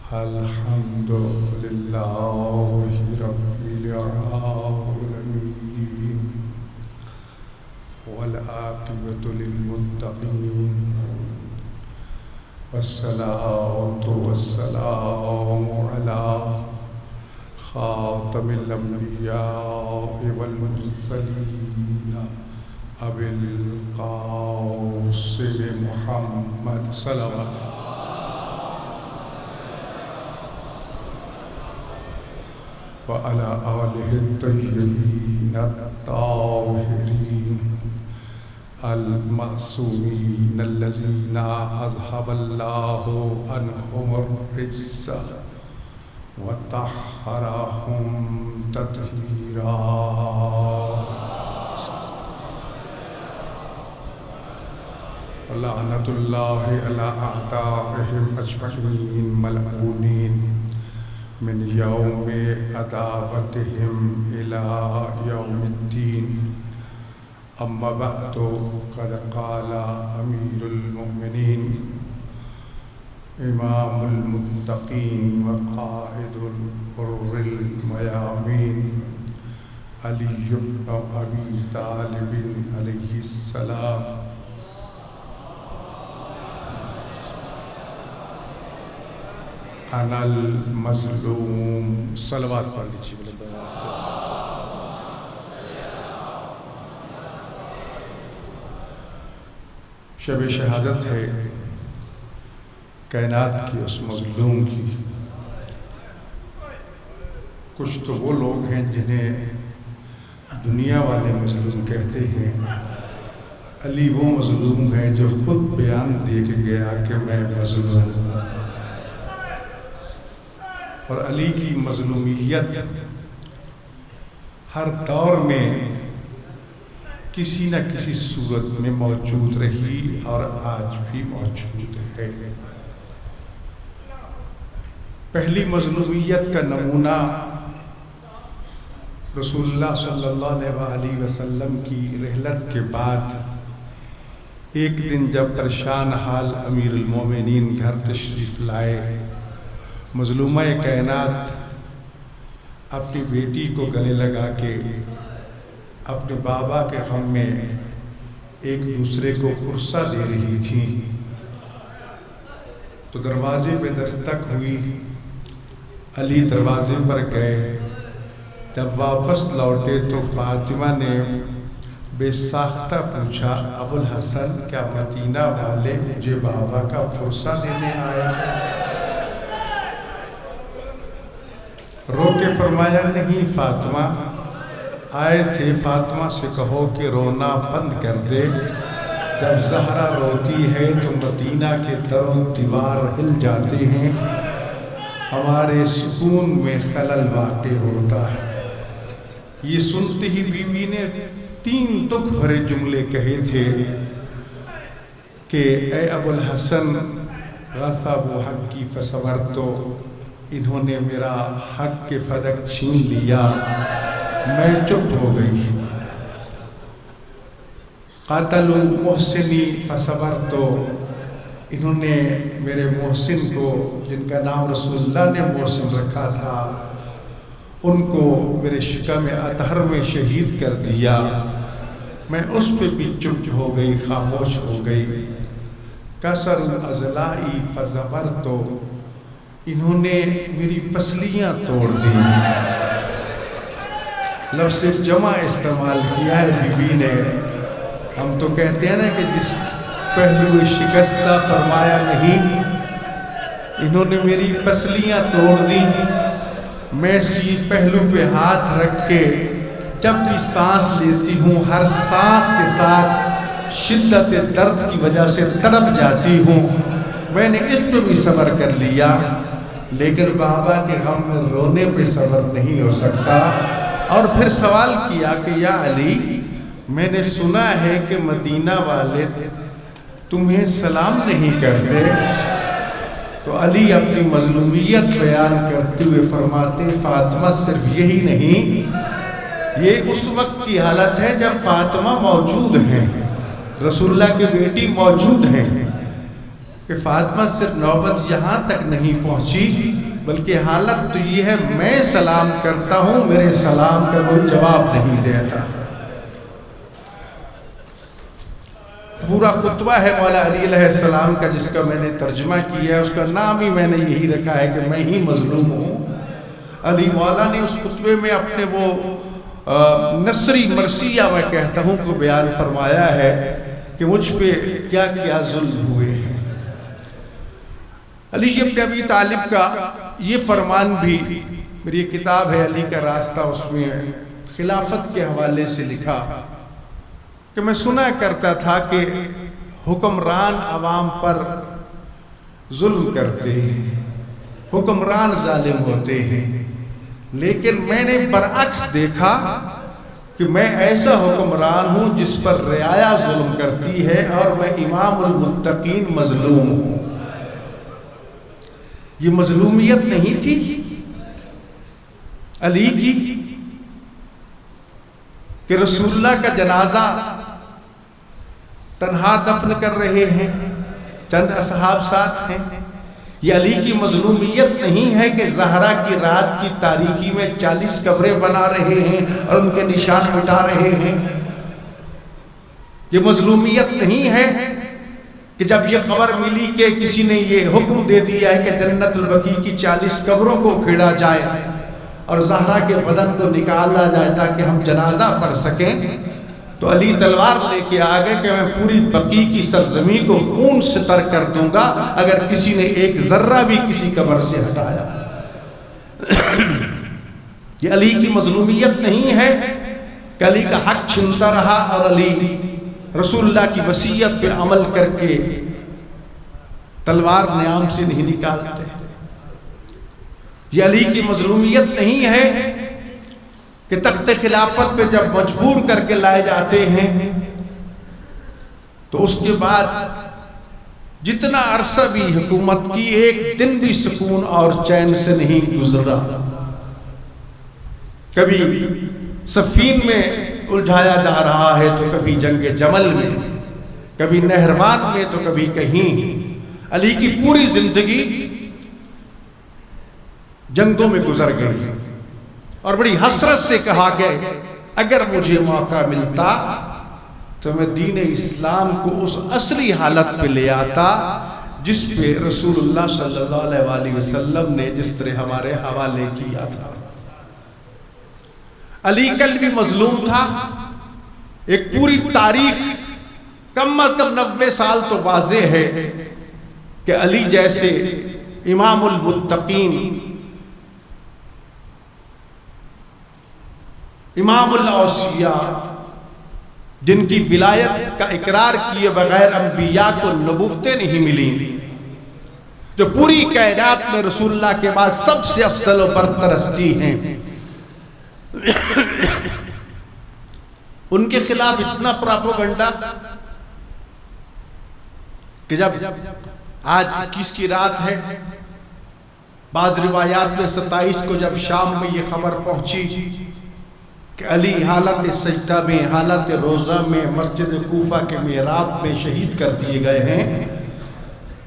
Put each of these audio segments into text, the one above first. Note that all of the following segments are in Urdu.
الحمد لله رب العالمين والعاقبة للمتقين والصلاة والسلام على خاتم الأنبياء والمرسلين أبي القاسم محمد صلوات وعلى آله الطيبين الطاهرين المعصومين الذين أذهب الله عنهم الرجس وطهرهم تطهيرا. لعنة الله على أعدائهم أجمعين ملعونين من يوم عداوتهم إلى يوم الدين. أما بعد قد قال أمير المؤمنين إمام المتقين وقائد الغر الميامين علي بن أبي طالب عليه السلام أنا المظلوم. صلوات پڑھ لیجیے بلند آواز سے. شب شہادت ہے کائنات کی اس مظلوم کی. کچھ تو وہ لوگ ہیں جنہیں دنیا والے مظلوم کہتے ہیں. علی وہ مظلوم ہے جو خود بیان دے کے گیا کہ میں مظلوم ہوں. اور علی کی مظلومیت ہر دور میں کسی نہ کسی صورت میں موجود رہی اور آج بھی موجود ہے. پہلی مظلومیت کا نمونہ رسول اللہ صلی اللہ علیہ وسلم کی رحلت کے بعد ایک دن جب پریشان حال امیر المومنین گھر تشریف لائے، مظلومہ کائنات اپنی بیٹی کو گلے لگا کے اپنے بابا کے غم میں ایک دوسرے کو قرصہ دے رہی تھی. تو دروازے پہ دستک ہوئی. علی دروازے پر گئے. جب واپس لوٹے تو فاطمہ نے بے ساختہ پوچھا، ابو الحسن کیا مدینہ والے مجھے بابا کا قرصہ دینے آئے؟ رو کے فرمایا، نہیں فاطمہ، آئے تھے فاطمہ سے کہو کہ رونا بند کر دے. جب زہرا روتی ہے تو مدینہ کے در و دیوار ہل جاتے ہیں، ہمارے سکون میں خلل واقع ہوتا ہے. یہ سنتے ہی بیوی نے 3 دکھ بھرے جملے کہے تھے کہ اے ابو الحسن غصبوا حقی فصبرتو، انہوں نے میرا حق کے فدق چھین لیا، میں چپ ہو گئی. قاتلوا محسنی فصبرتو، انہوں نے میرے محسن کو، جن کا نام رسول اللہ نے محسن رکھا تھا، ان کو میرے شکم اطہر میں شہید کر دیا، میں اس پہ بھی چپ ہو گئی، خاموش ہو گئی. کسروا اضلاعی فصبرتو، انہوں نے میری پسلیاں توڑ دی. لفظ جمع استعمال کیا ہے بیوی نے. ہم تو کہتے ہیں نا کہ جس پہلو شکستہ فرمایا نہیں، انہوں نے میری پسلیاں توڑ دی. میں اسی پہلو پہ ہاتھ رکھ کے جب بھی سانس لیتی ہوں، ہر سانس کے ساتھ شدت درد کی وجہ سے تڑپ جاتی ہوں. میں نے اس پہ بھی صبر کر لیا، لیکن بابا کے غم میں رونے پہ صبر نہیں ہو سکتا. اور پھر سوال کیا کہ یا علی، میں نے سنا ہے کہ مدینہ والے تمہیں سلام نہیں کرتے. تو علی اپنی مظلومیت بیان کرتے ہوئے فرماتے، فاطمہ صرف یہی نہیں، یہ اس وقت کی حالت ہے جب فاطمہ موجود ہیں، رسول اللہ کی بیٹی موجود ہیں. کہ فاطمہ صرف نوبت یہاں تک نہیں پہنچی بلکہ حالت تو یہ ہے میں سلام کرتا ہوں میرے سلام کا کوئی جواب نہیں دیتا۔ پورا خطبہ ہے مولا علی علیہ السلام کا جس کا میں نے ترجمہ کیا ہے، اس کا نام ہی میں نے یہی رکھا ہے کہ میں ہی مظلوم ہوں۔ علی مولا نے اس خطبے میں اپنے وہ نثری مرثیہ میں کہتا ہوں کو بیان فرمایا ہے کہ مجھ پہ کیا کیا ظلم ہوئے ہیں۔ علی ابن ابی طالب کا یہ فرمان بھی میری یہ کتاب ہے علی کا راستہ، اس میں خلافت کے حوالے سے لکھا کہ میں سنا کرتا تھا کہ حکمران عوام پر ظلم کرتے ہیں، حکمران ظالم ہوتے ہیں، لیکن میں نے برعکس دیکھا کہ میں ایسا حکمران ہوں جس پر رعایا ظلم کرتی ہے اور میں امام المتقین مظلوم ہوں۔ یہ مظلومیت نہیں تھی علی کی کہ رسول اللہ کا جنازہ تنہا دفن کر رہے ہیں، چند اصحاب ساتھ ہیں؟ یہ علی کی مظلومیت نہیں ہے کہ زہرا کی رات کی تاریکی میں 40 قبریں بنا رہے ہیں اور ان کے نشان مٹا رہے ہیں۔ یہ مظلومیت نہیں ہے کہ جب یہ خبر ملی کہ کسی نے یہ حکم دے دیا ہے کہ جنت البقیع کی 40 قبروں کو کھیڑا جائے اور زہرا کے بدن کو نکالا جائے تاکہ ہم جنازہ پڑھ سکیں، تو علی تلوار لے کے آگے کہ میں پوری بقیع کی سرزمین کو خون سے تر کر دوں گا اگر کسی نے ایک ذرہ بھی کسی قبر سے ہٹایا۔ یہ علی کی مظلومیت نہیں ہے کہ علی کا حق چھنتا رہا اور علی رسول اللہ کی وصیت پہ عمل کر کے تلوار نیام سے نہیں نکالتے۔ یہ علی کی مظلومیت نہیں ہے کہ تخت خلافت پہ جب مجبور کر کے لائے جاتے ہیں تو اس کے بعد جتنا عرصہ بھی حکومت کی ایک دن بھی سکون اور چین سے نہیں گزرا۔ کبھی صفین میں الجھایا جا رہا ہے تو کبھی جنگ جمل میں، کبھی نہروان میں تو کبھی کہیں۔ علی کی پوری زندگی جنگوں میں گزر گئی اور بڑی حسرت سے کہا کہ اگر مجھے موقع ملتا تو میں دین اسلام کو اس اصلی حالت پہ لے آتا جس پہ رسول اللہ صلی اللہ علیہ وسلم نے جس طرح ہمارے حوالے کیا تھا۔ علی کل بھی مظلوم تھا۔ ایک پوری تاریخ کم از کم 90 سال تو واضح ہے کہ علی جیسے امام المتقین، امام الاوصیاء، جن کی ولایت کا اقرار کیے بغیر انبیاء کو نبوتیں نہیں ملی، جو پوری کائنات میں رسول اللہ کے بعد سب سے افضل و برتر ہستی ہیں، ان کے خلاف اتنا پراپوگنڈا کہ جب آج 21 کی رات ہے، بعض روایات میں 27 کو جب شام میں یہ خبر پہنچی کہ علی حالت سجدہ میں، حالت روزہ میں مسجد کوفہ کے محراب میں شہید کر دیے گئے ہیں،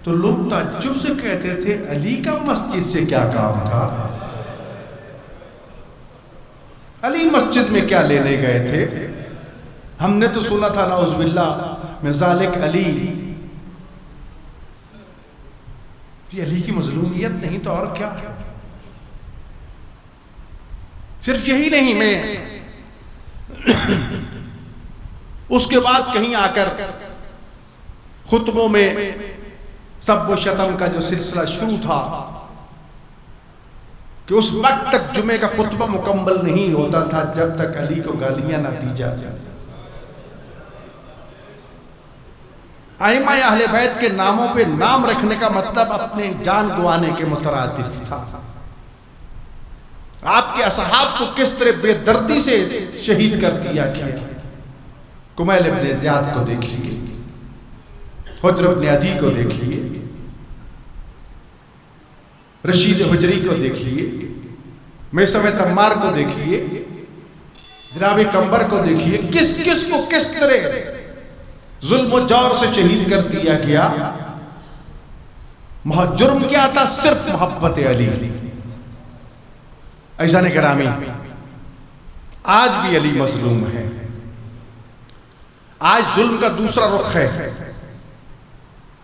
تو لوگ تعجب سے کہتے تھے علی کا مسجد سے کیا کام تھا؟ علی مسجد میں کیا لینے گئے تھے؟ ہم نے تو سنا تھا نعوذ باللہ من ذالک علی۔ یہ علی کی مظلومیت نہیں تو اور کیا؟ صرف یہی نہیں، میں اس کے بعد کہیں آ کر خطبوں میں سب و شتم کا جو سلسلہ شروع تھا کہ اس وقت تک جمعے کا خطبہ مکمل نہیں ہوتا تھا جب تک علی کو گالیاں نہ دی جاتی۔ ائمہ اہل بیت کے ناموں پہ نام رکھنے کا مطلب اپنے جان گوانے کے مترادف تھا۔ آپ کے اصحاب کو کس طرح بے دردی سے شہید کر دیا گیا۔ کمیل ابن زیاد کو دیکھیے، حجر ابن عدی کو دیکھیے، رشید حجری کو دیکھیے، میثم تمار کو دیکھیے، جناب کمبر کو دیکھیے، کس کس کو کس طرح ظلم و جور سے شہید کر دیا گیا۔ جرم کیا تھا؟ صرف محبت علی۔ عزیزان گرامی، آج بھی علی مظلوم ہے، آج ظلم کا دوسرا رخ ہے۔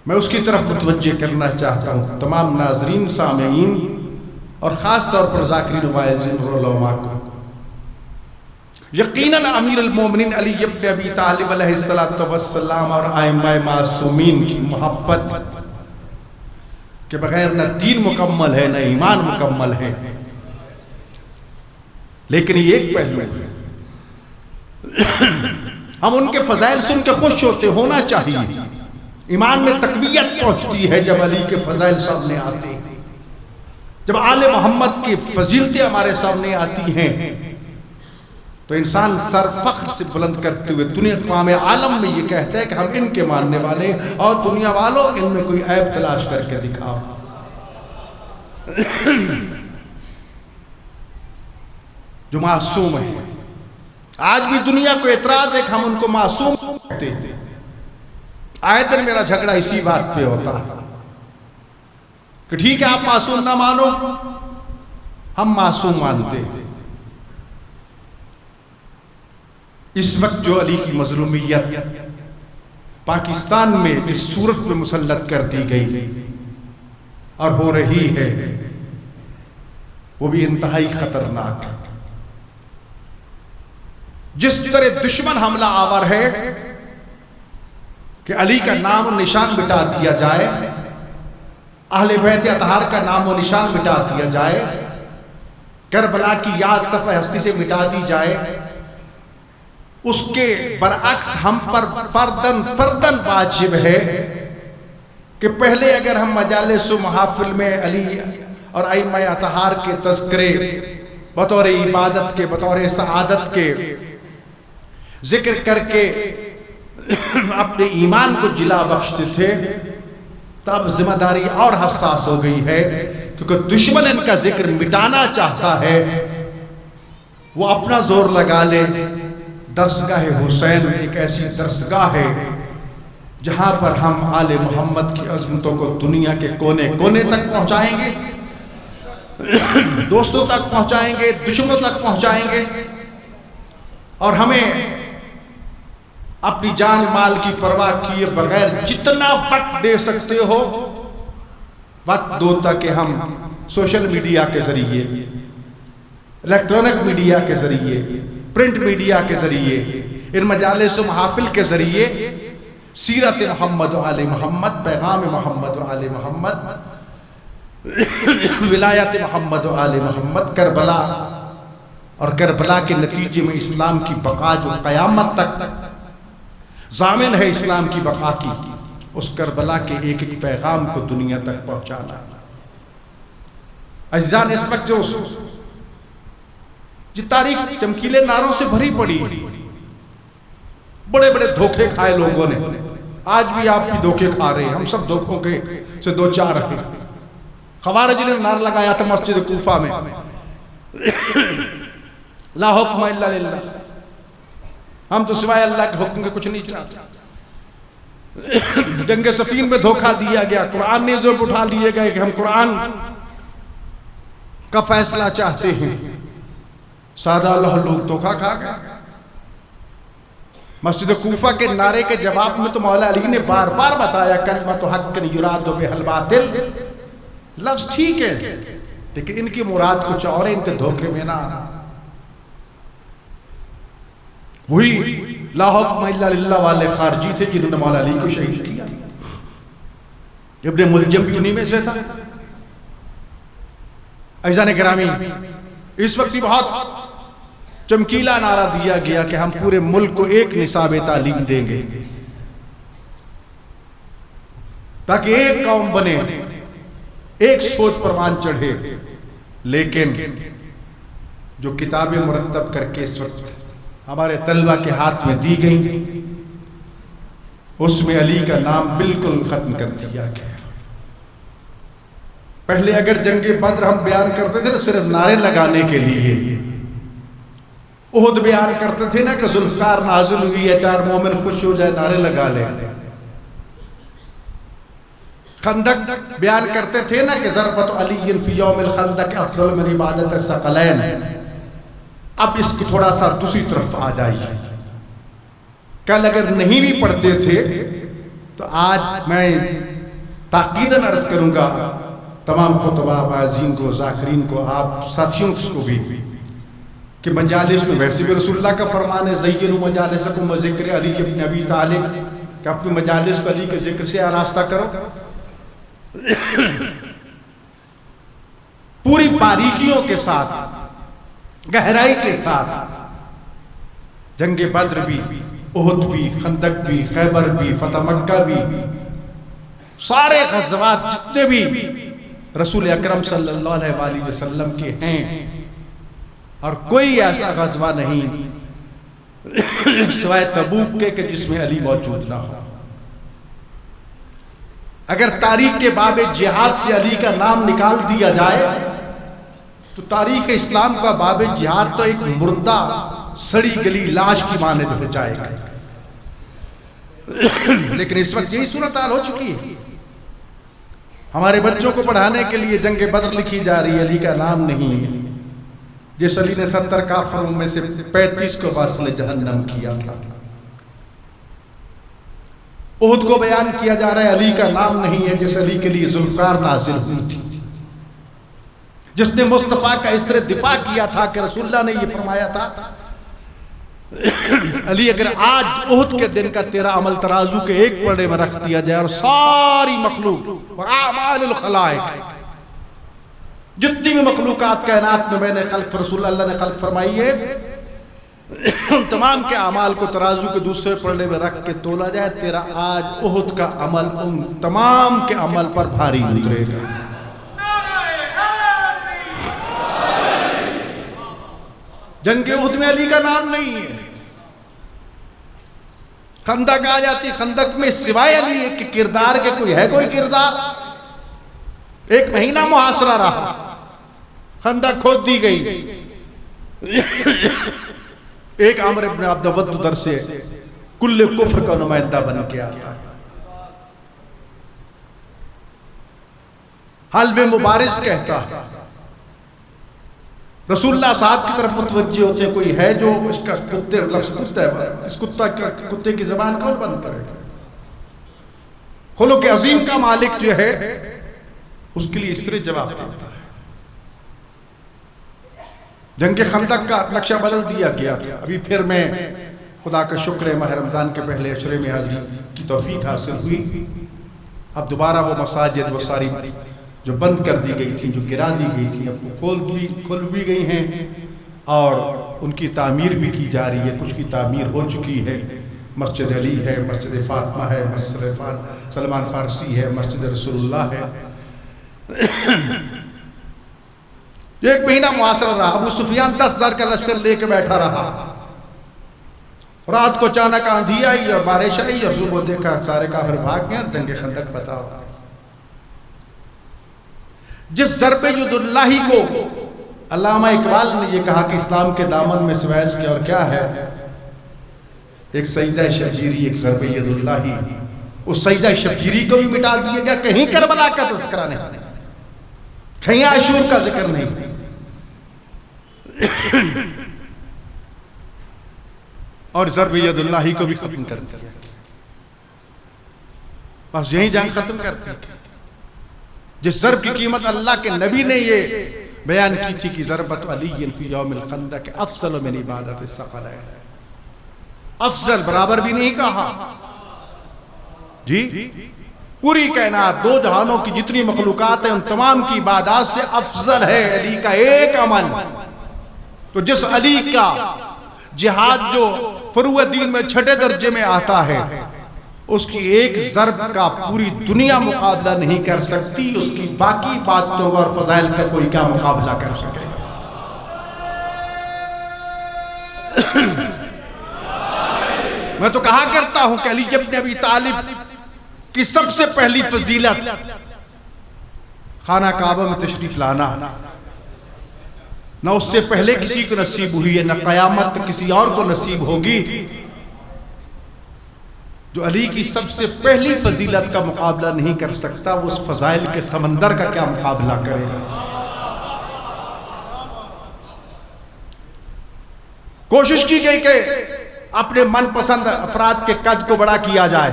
میں اس کی طرف متوجہ کرنا چاہتا ہوں تمام ناظرین، سامعین اور خاص طور پر ذاکرین و واعظین اور علماء کو۔ یقیناً امیر المومنین علی ابن ابی طالب علیہ السلام اور ائمہ معصومین کی محبت کے بغیر نہ دین مکمل ہے نہ ایمان مکمل ہے، لیکن یہ ایک پہلو ہے۔ ہم ان کے فضائل سن کے خوش ہوتے، ہونا چاہیے۔ ایمان میں تقویت پہنچتی ہے جب علی کے فضائل سامنے آتے ہیں، جب آل محمد کی فضیلتیں ہمارے سامنے آتی ہیں تو انسان سر فخر سے بلند کرتے ہوئے دنیا اقوام عالم میں یہ کہتا ہے کہ ہم ان کے ماننے والے ہیں، اور دنیا والوں ان میں کوئی عیب تلاش کر کے دکھاؤ۔ جو معصوم ہے، آج بھی دنیا کو اعتراض ہے کہ ہم ان کو معصوم کہتے ہیں۔ آئے دن میرا جھگڑا اسی بات پہ ہوتا ہے کہ ٹھیک ہے آپ معصوم نہ مانو، ہم معصوم مانتے ہیں۔ اس وقت جو علی کی مظلومیت پاکستان میں اس صورت میں مسلط کر دی گئی اور ہو رہی ہے، وہ بھی انتہائی خطرناک ہے۔ جس طرح دشمن حملہ آور ہے کہ علی کا نام و نشان مٹا دیا جائے، اہل بیت اطہار کا نام و نشان مٹا دیا جائے، کربلا کی یاد صفحہ ہستی سے مٹا دی جائے، اس کے برعکس ہم پر فردن واجب ہے کہ پہلے اگر ہم مجالس و محافل میں علی اور ائمہ اطہار کے تذکرے بطور عبادت کے، بطور سعادت کے ذکر کر کے اپنے ایمان کو جلا بخشتے تھے، تب ذمہ داری اور حساس ہو گئی ہے، کیونکہ دشمن ان کا ذکر مٹانا چاہتا ہے۔ وہ اپنا زور لگا لے، درسگاہ حسین ایک ایسی درسگاہ ہے جہاں پر ہم آل محمد کی عظمتوں کو دنیا کے کونے کونے تک پہنچائیں گے، دوستوں تک پہنچائیں گے، دشمنوں تک پہنچائیں گے، اور ہمیں اپنی جان مال کی پرواہ کیے بغیر جتنا وقت دے سکتے ہو وقت دو، تاکہ ہم سوشل میڈیا کے ذریعے، الیکٹرونک میڈیا کے ذریعے، پرنٹ میڈیا کے ذریعے، ان مجالس و محافل کے ذریعے سیرت محمد و آل محمد، پیغام محمد و آل محمد، ولایت محمد و آل محمد، کربلا اور کربلا کے نتیجے میں اسلام کی بقا جو قیامت تک ضامن ہے اسلام کی بقا کی، اس کربلا کے ایک ایک پیغام کو دنیا تک پہنچانا۔ عزیزان، اس وقت جو تاریخ چمکیلے نعروں سے بھری پڑی، بڑے بڑے دھوکے کھائے لوگوں نے، آج بھی آپ بھی دھوکے کھا رہے ہیں، ہم سب دھوکوں کے سے دو چار ہیں۔ خوارج نے نعرہ لگایا تھا مسجد کوفہ میں، لا حکم الا للہ، ہم تو سوائے اللہ کے حکم کے کچھ نہیں چاہتے۔ جنگ صفین میں دھوکہ دیا گیا، قرآن نے زور اٹھا لیے گئے کہ ہم قرآن کا فیصلہ چاہتے ہیں، سادہ اللہ لوگ دھوکہ کھا گئے۔ مسجد کوفہ کے نعرے کے جواب میں تو مولا علی نے بار بار بتایا کلمۃ حق یراد بہ الباطل، لفظ ٹھیک ہے لیکن ان کی مراد کچھ اور ہے، ان کے دھوکے میں نہ آنا۔ وہی لا حکم الا للہ والے خارجی تھے جنہوں نے مولا علی کو شہید کیا۔ ابن ملجم بھی انہی میں سے تھا۔ عزیزان گرامی، اس وقت بہت چمکیلا نعرہ دیا گیا کہ ہم پورے ملک کو ایک نصاب تعلیم دیں گے تاکہ ایک قوم بنے، ایک سوچ پروان چڑھے، لیکن جو کتابیں مرتب کر کے اس وقت ہمارے طلبہ کے ہاتھ میں دی گئی، اس میں علی کا نام بالکل ختم کر دیا گیا۔ پہلے اگر جنگ بدر ہم بیان کرتے تھے تو صرف نعرے لگانے کے لیے، احد بیان کرتے تھے نا کہ ذوالفقار نازل ہوئی ہے، چار مومن خوش ہو جائے، نعرے لگا لیں۔ خندق بیان کرتے تھے نا کہ ضربت علی فی یوم الخندق افضل من عبادت الثقلین. اب اس کو تھوڑا سا دوسری طرف آ جائیے. کل اگر نہیں بھی پڑھتے تھے تو آج میں تاکیداً عرض کروں گا تمام خطبہ واعظین کو، ذاکرین کو، آپ ساتھیوں کو بھی، کہ مجالس میں ویسے بھی رسول اللہ کا فرمان ہے زینوا مجالسکم بذکر علی ابن ابی طالب، کہ اپنی مجالس کو علی کے ذکر سے آراستہ کرو. پوری باریکیوں کے ساتھ، گہرائی کے ساتھ جنگ بدر بھی، احد بھی، خندق بھی، خیبر بھی، فتح مکہ بھی، سارے غزوات جتنے بھی رسول اکرم صلی اللہ علیہ وآلہ وسلم کے ہیں، اور کوئی ایسا غزوہ نہیں سوائے تبوک کے کہ جس میں علی موجود نہ ہو. اگر تاریخ کے باب جہاد سے علی کا نام نکال دیا جائے تو تاریخ اسلام کا باب جہاد تو ایک مردہ سڑی گلی لاش کی مانند ہو جائے گا. لیکن اس وقت یہی صورتحال ہو چکی ہے. ہمارے بچوں کو پڑھانے کے لیے جنگ بدر لکھی جا رہی ہے، علی کا نام نہیں ہے. جس علی نے 70 کافروں میں سے 35 کو واصل جہنم کیا تھا. احد کو بیان کیا جا رہا ہے، علی کا نام نہیں ہے جس علی کے لیے ذوالفقار نازل ہوئی تھی، جس نے مصطفیٰ کا اس طرح دفاع کیا تھا کہ رسول اللہ نے یہ فرمایا تھا علی اگر آج احد کے دن کا تیرا عمل ترازو کے ایک پلڑے میں رکھ دیا جائے اور ساری مخلوق اعمال الخلائق جتنی بھی مخلوقات کائنات میں میں نے خلق رسول اللہ نے خلق فرمائی ہے، ان تمام کے اعمال کو ترازو کے دوسرے پلڑے میں رکھ کے تولا جائے، تیرا آج احد کا عمل ان تمام کے عمل پر بھاری اترے گا. جنگ احد میں علی کا نام نہیں ہے. خندق آ جاتی، خندق میں سوائے علی کے کردار کے کوئی ہے کوئی کردار؟ 1 مہینہ محاصرہ رہا، خندق کھود دی گئی. ایک عامر ابن عبد ود ادھر سے کل کفر کا نمائندہ بن کے آتا ہے. حلب مبارز کہتا ہے، رسول اللہ صاحب کی طرف متوجہ ہوتے، کوئی ہے جو اس کا کتے لفظ کتا ہے، اس کتے کی زبان کون بند کرے گا؟ خلق عظیم کا مالک جو ہے اس کے لیے اس طرح جواب دیتا ہے. جنگ خندق کا نقشہ بدل دیا گیا تھا. ابھی پھر میں خدا کا شکر ہے ماہ رمضان کے پہلے عشرے میں حاضری کی توفیق حاصل ہوئی. اب دوبارہ وہ مساجد وہ ساری جو بند کر دی گئی تھی، جو گرا دی گئی تھی، اب کھول بھی گئی ہیں اور ان کی تعمیر بھی کی جا رہی ہے. کچھ کی تعمیر ہو چکی ہے. مسجد علی ہے، مسجد فاطمہ ہے، مسجد سلمان فارسی ہے، مسجد رسول اللہ ہے. 1 مہینہ محاصرہ رہا. ابو سفیان 10,000 کا لشکر لے کے بیٹھا رہا. رات کو اچانک آندھی آئی اور بارش آئی اور صبح دیکھا سارے کافر بھاگ گئے. جنگ خندق بتاؤ. جس ضرب ید اللہ کو علامہ اقبال نے یہ کہا کہ اسلام کے دامن میں سوائز کے اور کیا ہے، ایک سجدہ شبگیری، ایک ضرب ید اللہ. اس سجدہ شبگیری کو بھی مٹا دیا گیا. کہیں کربلا کا تذکرہ نہیں، کہیں عاشور کا ذکر نہیں. اور ضرب ید اللہ کو بھی ختم کر دیا. بس یہی جنگ ختم کرتی. جس ضرب کی قیمت اللہ کے نبی نے یہ بیان کی تھی کہ ضربت علی فی یوم الخندق افضل من عبادت الثقلین. افضل برابر بھی نہیں کہا جی. پوری کائنات 2 جہانوں کی جتنی مخلوقات ہیں ان تمام کی عبادات سے افضل ہے علی کا ایک عمل. تو جس علی کا جہاد جو فروع دین میں 6 درجے میں آتا ہے، اس کی ایک ضرب کا پوری دنیا مقابلہ نہیں کر سکتی. اس کی باقی باتوں اور فضائل کا کوئی کیا مقابلہ کر سکے؟ میں تو کہا کرتا ہوں کہ علی ابن ابی طالب کی سب سے پہلی فضیلت خانہ کعبہ میں تشریف لانا. نہ اس سے پہلے کسی کو نصیب ہوئی ہے، نہ قیامت کسی اور کو نصیب ہوگی. جو علی کی سب سے پہلی فضیلت کا مقابلہ نہیں کر سکتا، وہ اس فضائل کے سمندر کا کیا مقابلہ کرے گا؟ کوشش کی گئی کہ اپنے من پسند افراد کے قد کو بڑا کیا جائے،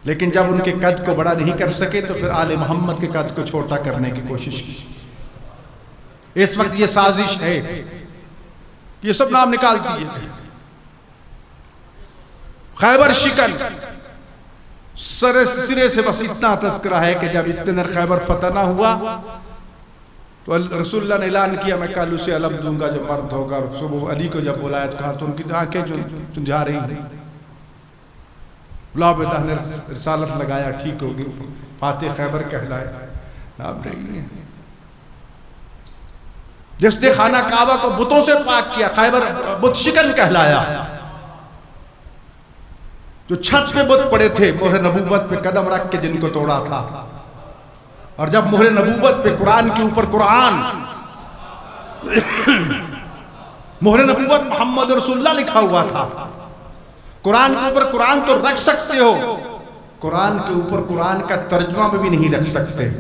لیکن جب ان کے قد کو بڑا نہیں کر سکے تو پھر آل محمد کے قد کو چھوٹا کرنے کی کوشش کی۔ اس وقت یہ سازش ہے، یہ سب نام نکال دیے۔ خیبر شکن، سرے سے بس اتنا تذکرہ ہے کہ جب اتنے دن خیبر فتح نہ ہوا تو رسول اللہ نے اعلان کیا میں کل اسے علم دوں گا جو مرد ہوگا۔ صبح علی کو جب بلایا تو کہا تو ان کی آنکھیں چنجھا رہی ہیں، لابدہ نے رسالت لگایا، ٹھیک ہوگی، فاتح خیبر کہلائے، نام رہی ہیں۔ جس نے خانہ کعبہ کو بتوں سے پاک کیا، خیبر بت شکن کہلایا۔ جو چھت پہ بت پڑے تھے، مہر نبوت پہ قدم رکھ کے جن کو توڑا تھا، اور جب مہر نبوت پہ قرآن کے اوپر قرآن، مہر نبوت محمد رسول اللہ لکھا ہوا تھا، قرآن کے اوپر قرآن تو رکھ سکتے ہو، قرآن کے اوپر قرآن کا ترجمہ بھی نہیں رکھ سکتے،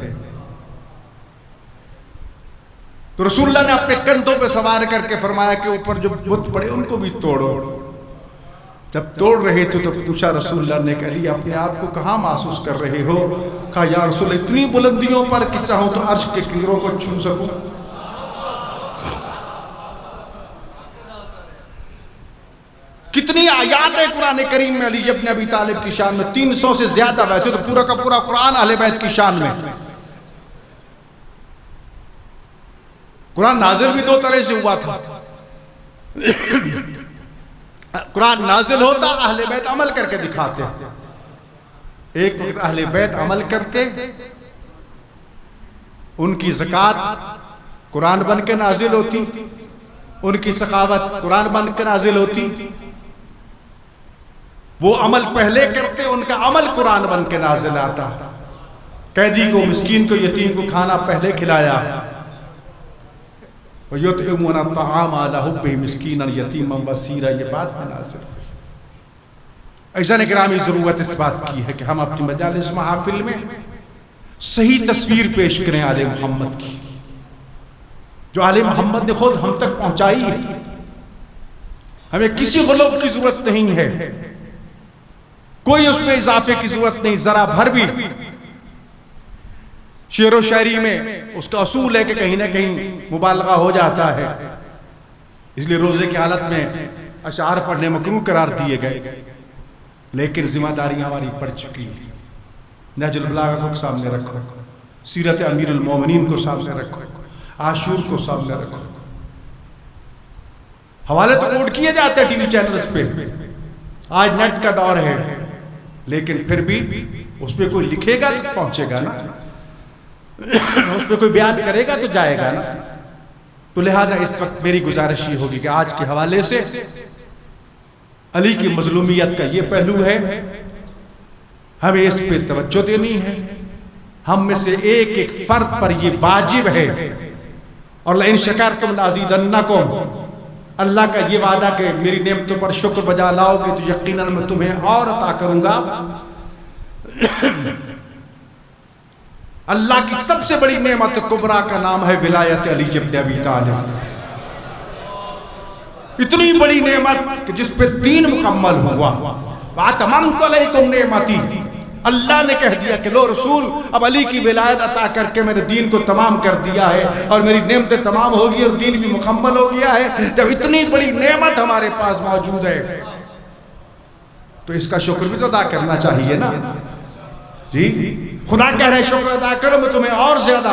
تو رسول اللہ نے اپنے کندھوں پہ سوار کر کے فرمایا کہ اوپر جو بت پڑے ان کو بھی توڑو۔ جب توڑ رہے تھے تو پوچھا رسول اللہ نے کہ علی اپنے آپ کو کہاں محسوس کر رہے ہو؟ کہا یا رسول اللہ اتنی بلندیوں پر کہ چاہوں تو عرش کے کناروں کو چھو سکوں۔ کتنی آیات ہے قرآن کریم میں علی ابن ابی طالب کی شان میں، 300 سے زیادہ، ویسے تو پورا کا پورا قرآن اہل بیت کی شان میں۔ قرآن نازل بھی دو طرح سے ہوا تھا، قرآن نازل ہوتا، اہل بیت عمل کر کے دکھاتے، ایک وقت اہل بیت عمل کرتے، ان کی زکوٰۃ قرآن بن کے نازل ہوتی، ان کی سخاوت قرآن بن کے نازل ہوتی، وہ عمل پہلے کرتے، ان کا عمل قرآن بن کے نازل آتا۔ قیدی کو، مسکین کو، یتیم کو کھانا پہلے کھلایا، وَيُطْعِمُونَ الطَّعَامَ عَلَىٰ حُبِّهِ مِسْكِينًا يَتِيمًا وَاسِيرًا، یہ بات میں نازل ہے۔ عزیزان گرامی، ضرورت اس بات کی ہے کہ ہم اپنی مجالس محافل میں صحیح تصویر پیش کریں آل محمد کی، جو آل محمد نے خود ہم تک پہنچائی ہے۔ ہمیں کسی غلو کی ضرورت نہیں ہے، کوئی اس میں اضافے کی ضرورت نہیں، ذرا بھر بھی۔ شعر و شاعری میں اس کا اصول ہے کہ کہیں نہ کہیں مبالغہ ہو جاتا ہے، اس لیے روزے کی حالت میں اشعار پڑھنے مکروہ قرار دیے گئے، لیکن ذمہ داری ہماری پڑ چکی ہے۔ نہج البلاغہ کو سامنے رکھو، سیرت امیر المومنین کو سامنے رکھو، عاشور کو سامنے رکھو۔ حوالے تو کوٹ کیے جاتے ہیں ٹی وی چینلز پہ، آج نیٹ کا دور ہے، لیکن پھر بھی اس پہ کوئی لکھے گا تو پہنچے گا نا، اس پہ کوئی بیان کرے گا تو جائے گا نا۔ تو لہٰذا اس وقت میری گزارش یہ ہوگی کہ آج کے حوالے سے علی کی مظلومیت کا یہ پہلو ہے، ہمیں اس پہ توجہ دینی ہے۔ ہم میں سے ایک ایک فرد پر یہ واجب ہے، اور لئن شکرتم لازیدنکم، اللہ کا یہ وعدہ کہ میری نعمتوں پر شکر بجا لاؤ گے تو یقیناً میں تمہیں اور عطا کروں گا۔ اللہ کی سب سے بڑی نعمت کبریٰ کا نام ہے ولایت علی ابن ابی طالب۔ اتنی بڑی نعمت کہ جس پہ دین مکمل ہوا، وَأَتْمَمْتُ عَلَيْكُمْ نِعْمَتِي، اللہ نے کہہ دیا کہ لو رسول اب علی کی ولایت عطا کر کے میں نے دین کو تمام کر دیا ہے، اور میری نعمتیں تمام ہو گئی اور دین بھی مکمل ہو گیا ہے۔ جب اتنی بڑی نعمت ہمارے پاس موجود ہے تو اس کا شکر بھی تو ادا کرنا چاہیے نا جی۔ خدا کہہ رہے شکر ادا کرو میں تمہیں اور زیادہ۔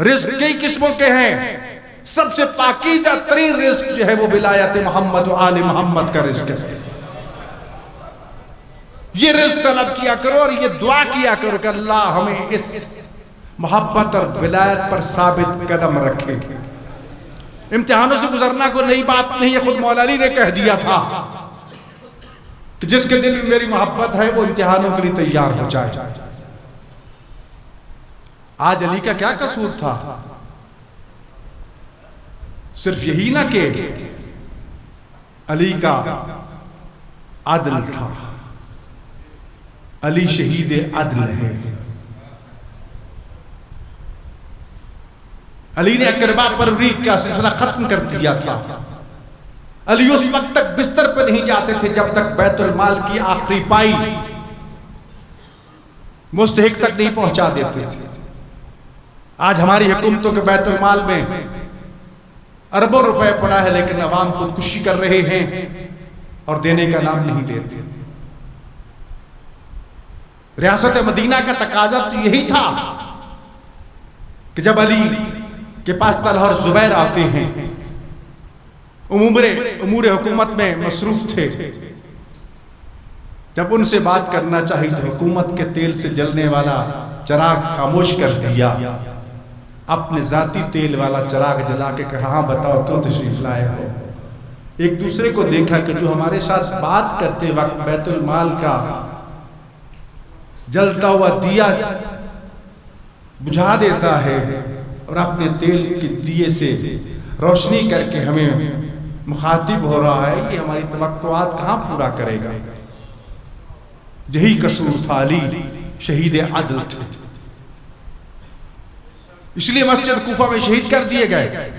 رزق کئی قسموں کے ہیں، سب سے پاکیزہ ترین رزق جو ہے وہ ولایت محمد و آل محمد کا رزق ہے۔ یہ رزق طلب کیا کرو اور یہ دعا کیا کرو کہ اللہ ہمیں اس محبت اور ولایت پر ثابت قدم رکھے۔ امتحانوں سے گزرنا کوئی نئی بات نہیں ہے، خود مولا علی نے کہہ دیا تھا کہ جس کے دل میں میری محبت ہے وہ امتحانوں کے لیے تیار ہو جائے۔ آج علی کا کیا قصور تھا؟ صرف یہی نہ کہ علی کا عدل تھا، علی شہید عدل ہے۔ علی نے اقربا پروری کا سلسلہ ختم کر دیا تھا۔ علی اس وقت تک بستر پہ نہیں جاتے تھے جب تک بیت المال کی آخری پائی مستحق تک نہیں پہنچا دیتے تھے۔ آج ہماری حکومتوں کے بیت المال میں اربوں روپے پڑا ہے، لیکن عوام خودکشی کر رہے ہیں اور دینے کا نام نہیں لیتے۔ ریاست مدینہ کا تقاضا تو یہی تھا کہ جب علی کے پاس طلحہ اور زبیر آتے ہیں، امور حکومت میں مصروف تھے، جب ان سے بات کرنا چاہی تو حکومت کے تیل سے جلنے والا چراغ خاموش کر دیا، اپنے ذاتی تیل والا چراغ جلا کے کہا ہاں بتاؤ کیوں تشریف لائے ہو۔ ایک دوسرے کو دیکھا کہ جو ہمارے ساتھ بات کرتے وقت بیت المال کا جلتا ہوا دیا بجھا دیتا ہے اور اپنے تیل کے دیے سے روشنی کر کے ہمیں مخاطب ہو رہا ہے، یہ ہماری توقعات کہاں پورا کرے گا؟ یہی قصور تھا، علی شہید عدل تھے، اس لیے مسجد کوفہ میں شہید کر دیے گئے۔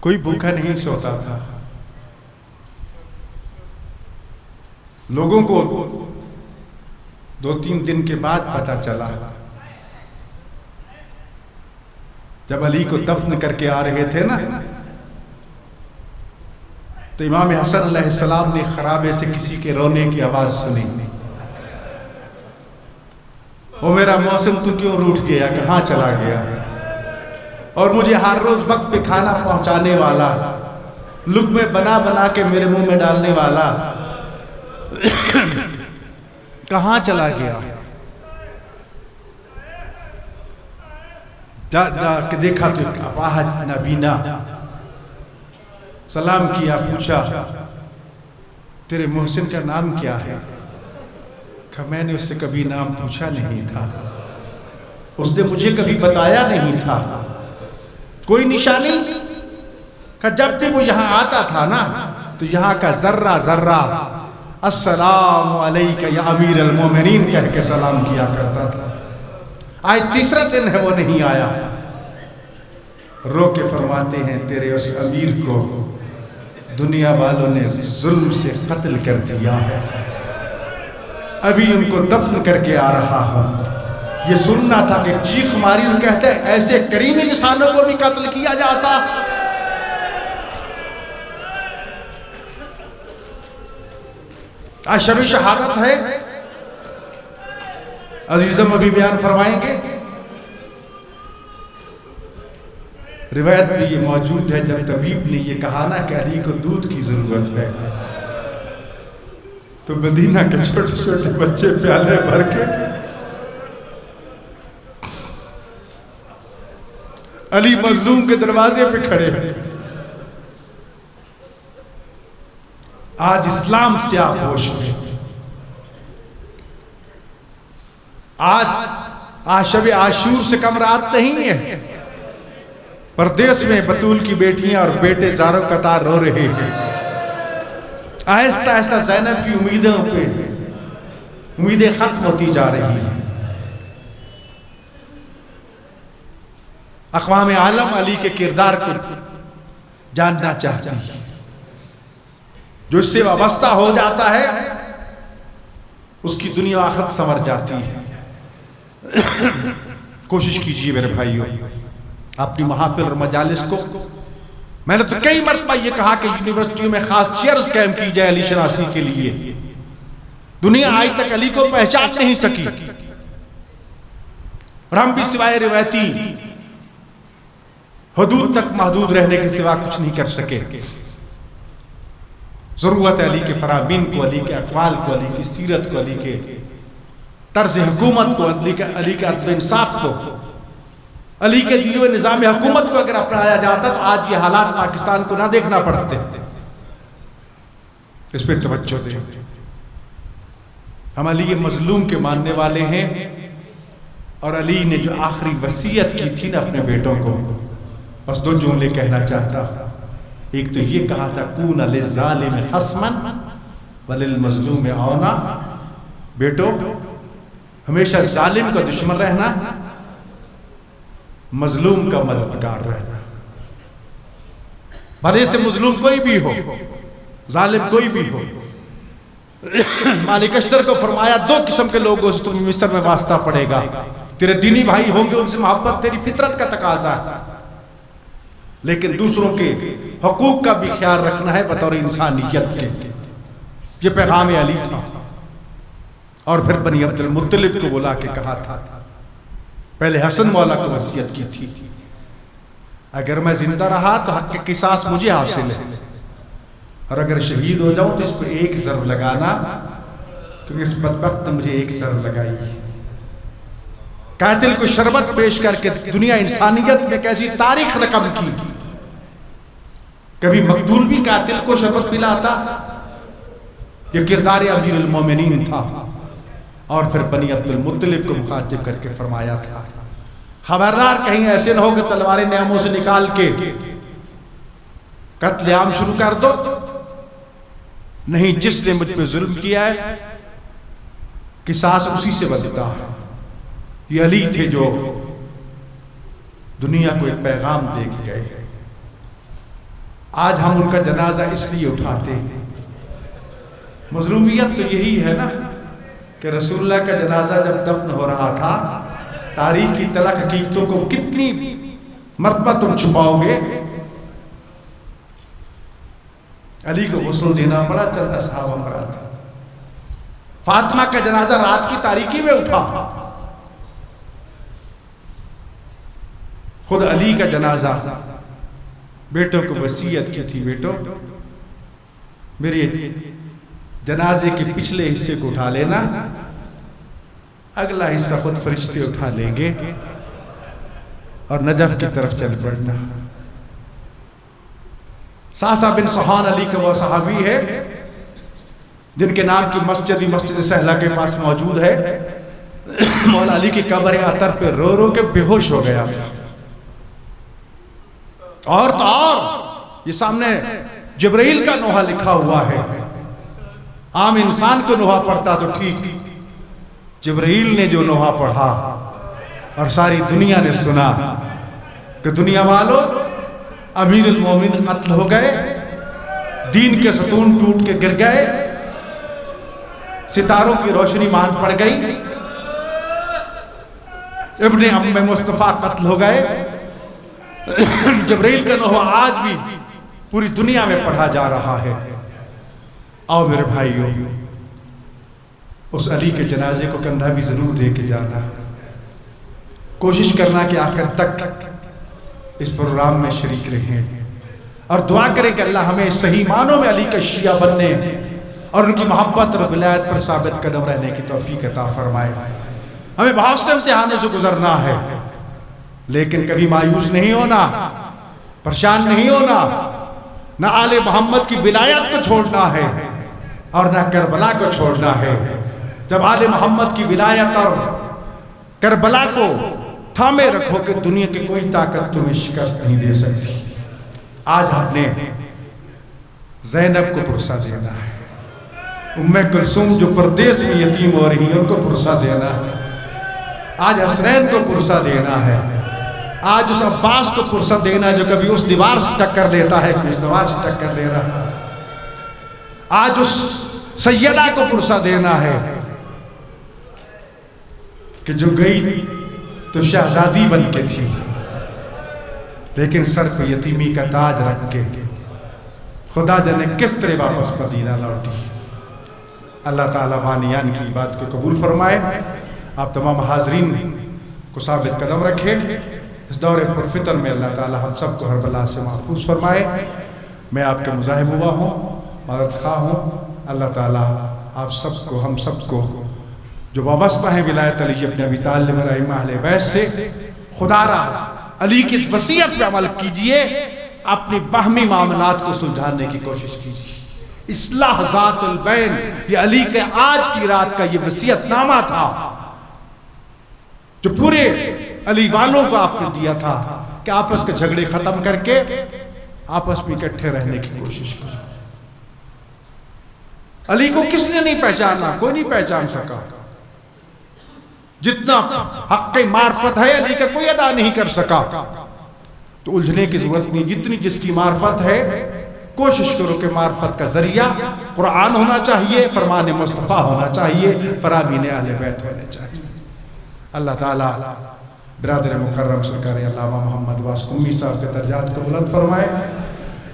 کوئی بھوکا نہیں سوتا تھا، لوگوں کو 2-3 دن کے بعد پتہ چلا جب علی کو دفن کر کے آ رہے تھے نا، تو امام حسن علیہ السلام نے خرابے سے کسی کے رونے کی آواز سنی، وہ میرا موسم تو کیوں روٹھ گیا، کہاں چلا گیا؟ اور مجھے ہر روز وقت پہ کھانا پہنچانے والا، لقمے بنا بنا کے میرے منہ میں ڈالنے والا کہاں چلا گیا؟ جا کے دیکھا تو ایک اپاہج نابینا، سلام کیا، پوچھا تیرے محسن کا نام کیا ہے؟ کہا میں نے اس سے کبھی نام پوچھا نہیں تھا، اس نے مجھے کبھی بتایا نہیں تھا، کوئی نشانی؟ کہا جب بھی وہ یہاں آتا تھا نا تو یہاں کا ذرہ ذرہ السلام علیکہ یا امیر المومنین کہہ کے سلام کیا کرتا تھا۔ آج تیسرا دن ہے وہ نہیں آیا، رو کے فرماتے ہیں تیرے اس امیر کو دنیا والوں نے ظلم سے قتل کر دیا ہے، ابھی ان کو دفن کر کے آ رہا ہوں۔ یہ سننا تھا کہ چیخ ماری اور کہتے ہیں ایسے کریم انسانوں کو بھی قتل کیا جاتا۔ آج شب شہادت ہے، عزیزم ابھی بیان فرمائیں گے۔ روایت میں یہ موجود ہے جب طبیب نے یہ کہا نا کہ علی کو دودھ کی ضرورت ہے تو مدینہ کے چھوٹے چھوٹے بچے پیالے بھر کے علی مظلوم کے دروازے پہ کھڑے ہیں۔ آج اسلام سے آغوش ہے، آج شب عاشور سے کم رات نہیں ہے، پردیس میں بطول کی بیٹیاں اور بیٹے زاروں قطار رو رہے ہیں۔ آہستہ آہستہ زینب کی امیدوں پہ امیدیں ختم ہوتی جا رہی ہیں۔ اقوام عالم علی کے کردار کو جاننا چاہتی ہے، جو اس سے وابستہ ہو جاتا ہے اس کی دنیا آخرت سنور جاتی ہے۔ کوشش کیجئے میرے بھائیوں، اپنی محافل اور مجالس کو، میں نے تو کئی مرتبہ یہ کہا کہ یونیورسٹیوں میں خاص چیئرز قائم کی جائے علی شناسی کے لیے۔ دنیا آج تک علی کو پہچان نہیں سکی اور ہم بھی سوائے روایتی حدود تک محدود رہنے کے سوا کچھ نہیں کر سکے۔ ضرورت ہے علی کے فرامین کو، علی کے اقوال کو، علی کی سیرت کو، علی کے طرز حکومت کو، علی کے عدل انصاف کو، علی کے دیے نظام حکومت کو اگر اپنایا جاتا تو آج یہ حالات پاکستان کو نہ دیکھنا پڑتے۔ اس پہ توجہ دیں۔ ہم علی مظلوم کے ماننے والے ہیں، اور علی نے جو آخری وصیت کی تھی نا اپنے بیٹوں کو، بس 2 جملے کہنا چاہتا۔ ایک تو یہ کہا تھا کون للظالم حسمن وللمظلوم عونا، بیٹو ہمیشہ ظالم کا دشمن رہنا، مظلوم کا مددگار رہنا، بھلے سے مظلوم کوئی بھی ہو، ظالم کوئی بھی ہو۔ مالک اشتر کو فرمایا دو قسم کے لوگوں سے تمہیں مصر میں واسطہ پڑے گا، تیرے دینی بھائی ہوں گے، ان سے محبت تیری فطرت کا تقاضا ہے، لیکن دوسروں کے حقوق کا بھی خیال رکھنا ہے بطور انسانیت کے۔ یہ پیغام علی تھا۔ اور پھر بنی عبد المطلب کو بلا کے کہا تھا، پہلے حسن مولا کو وصیت کی تھی اگر میں زندہ رہا تو حق کے قصاص مجھے حاصل ہے، اور اگر شہید ہو جاؤں تو اس کو ایک ضرب لگانا، کیونکہ اس بدبخت نے مجھے ایک ضرب لگائی۔ قاتل کو شربت پیش کر کے دنیا انسانیت میں کیسی تاریخ رقم کی، کبھی مقتول بھی قاتل کو شربت پلاتا، یہ کردار امیر المومنین تھا۔ اور پھر بنی عبد المطلب کو مخاطب کر کے فرمایا تھا، خبردار کہیں ایسے نہ ہو کہ تلواریں نیاموں سے نکال کے قتل عام شروع کر دو، نہیں، جس نے مجھ پہ ظلم کیا ہے قصاص اسی سے بنتا ہے۔ یہ علی تھے جو دنیا کو ایک پیغام دے کے گئے۔ آج ہم ان کا جنازہ اس لیے اٹھاتے ہیں، مظلومیت تو یہی ہے نا کہ رسول اللہ کا جنازہ جب دفن ہو رہا تھا، تاریخ کی تلخ حقیقتوں کو کتنی مرتبہ تم چھپاؤ گے؟ علی کو غسل دینا پڑا، چند اصحاب امرات، فاطمہ کا جنازہ رات کی تاریکی میں اٹھا، خود علی کا جنازہ بیٹوں کو وصیت کی تھی، بیٹو میری جنازے کے پچھلے حصے کو اٹھا لینا، اگلا حصہ خود فرشتے اٹھا لیں گے اور نجف کی طرف چل پڑنا۔ ساسا بن سہان علی کا وہ صحابی ہے جن کے نام کی مسجد سہلہ کے پاس موجود ہے۔ مولا علی کی قبر عطر پہ رو رو کے بے ہوش ہو گیا، اور تو اور یہ سامنے جبرائیل کا نوحہ لکھا ہوا ہے، عام انسان کو نوحہ پڑھتا تو ٹھیک، جبرائیل نے جو نوحہ پڑھا اور ساری دنیا نے سنا کہ دنیا والوں امیر المومن قتل ہو گئے، دین کے ستون ٹوٹ کے گر گئے، ستاروں کی روشنی ماند پڑ گئی، ابن ام مصطفیٰ قتل ہو گئے۔ جبرائیل کا نوحہ آج بھی پوری دنیا میں پڑھا جا رہا ہے۔ آؤ میرے بھائیوں، اس علی کے جنازے کو کندھا بھی ضرور دے کے جانا، کوشش کرنا کہ آخر تک اس پروگرام میں شریک رہیں، اور دعا کریں کہ اللہ ہمیں صحیح معنوں میں علی کا شیعہ بننے اور ان کی محبت اور ولایت پر ثابت قدم رہنے کی توفیق عطا فرمائے۔ ہمیں بہت سے امتحانوں سے گزرنا ہے، لیکن کبھی مایوس نہیں ہونا، پریشان نہیں ہونا، نہ آل محمد کی ولایت کو چھوڑنا ہے اور نہ کربلا کو چھوڑنا ہے۔ جب آل محمد کی ولایت اور کربلا کو تھامے رکھو کہ دنیا کی کوئی طاقت تمہیں شکست نہیں دے سکتی۔ آج ہم نے زینب کو پرسہ دینا ہے، ام کلثوم جو پردیس میں یتیم ہو رہی ہیں ان کو پرسہ دینا ہے، آج حسین کو پرسہ دینا ہے، آج اس عباس کو پرسہ دینا ہے جو کبھی اس دیوار سے ٹکر لیتا ہے، کبھی اس دیوار سے ٹکر لے رہا ہے، آج اس سیدہ کو پرسہ دینا ہے کہ جو گئی تو شہزادی بن کے تھی لیکن سر پہ یتیمی کا تاج رکھ کے خدا جانے کس طرح واپس مدینہ لوٹی۔ اللہ تعالیٰ بانیان کی بات کو قبول فرمائے۔ آپ تمام حاضرین کو ثابت قدم رکھیں، اس دور پرفتن میں اللہ تعالیٰ ہم سب کو ہر بلا سے محفوظ فرمائے۔ میں آپ کا مزاحم ہوا ہوں، مدد خواہ ہوں، اللہ تعالیٰ آپ سب کو، ہم سب کو جو وابستہ ہیں ولایت علی ابن ابی طالب رحمہ اہل بیت سے، خدا راز علی کی اس وصیت پہ عمل کیجئے، اپنی باہمی معاملات کو سلجھانے کی کوشش کیجئے۔ اصلاح ذات البین، یہ علی کے آج کی رات کا یہ وصیت نامہ تھا جو پورے علی والوں کو آپ نے دیا تھا کہ آپس کے جھگڑے ختم کر کے آپس میں اکٹھے رہنے کی کوشش کرو۔ علی کو کس نے نہیں پہچانا؟ کوئی نہیں پہچان سکا۔ جتنا حق معرفت ہے علی کا کوئی ادا نہیں کر سکا، تو الجھنے کی ضرورت نہیں۔ جتنی جس کی معرفت ہے کوشش کرو کہ معرفت کا ذریعہ قرآن ہونا چاہیے، فرمان مصطفیٰ ہونا چاہیے، فرامین اہل بیت ہونے چاہیے۔ اللہ تعالیٰ برادر مکرم سرکار علامہ محمد واسق امی صاحب کے درجات کو بلند فرمائے۔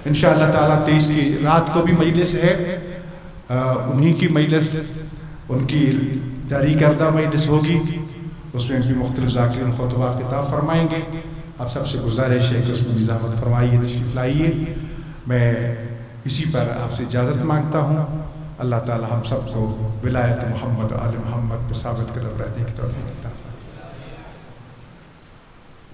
انشاءاللہ تعالیٰ 23 کی رات کو بھی مجلس ہے، انہی کی مجلس، ان کی جاری کردہ مجلس ہوگی، اس میں بھی مختلف ذاکرین خطبہ خطاب فرمائیں گے۔ آپ سب سے گزارش ہے کہ اس میں بھی زحمت فرمائیے، تشریف لائیے۔ میں اسی پر آپ سے اجازت مانگتا ہوں۔ اللہ تعالی ہم سب کو ولایت محمد و آل محمد پہ ثابت قدم رہنے کی توفیق عطا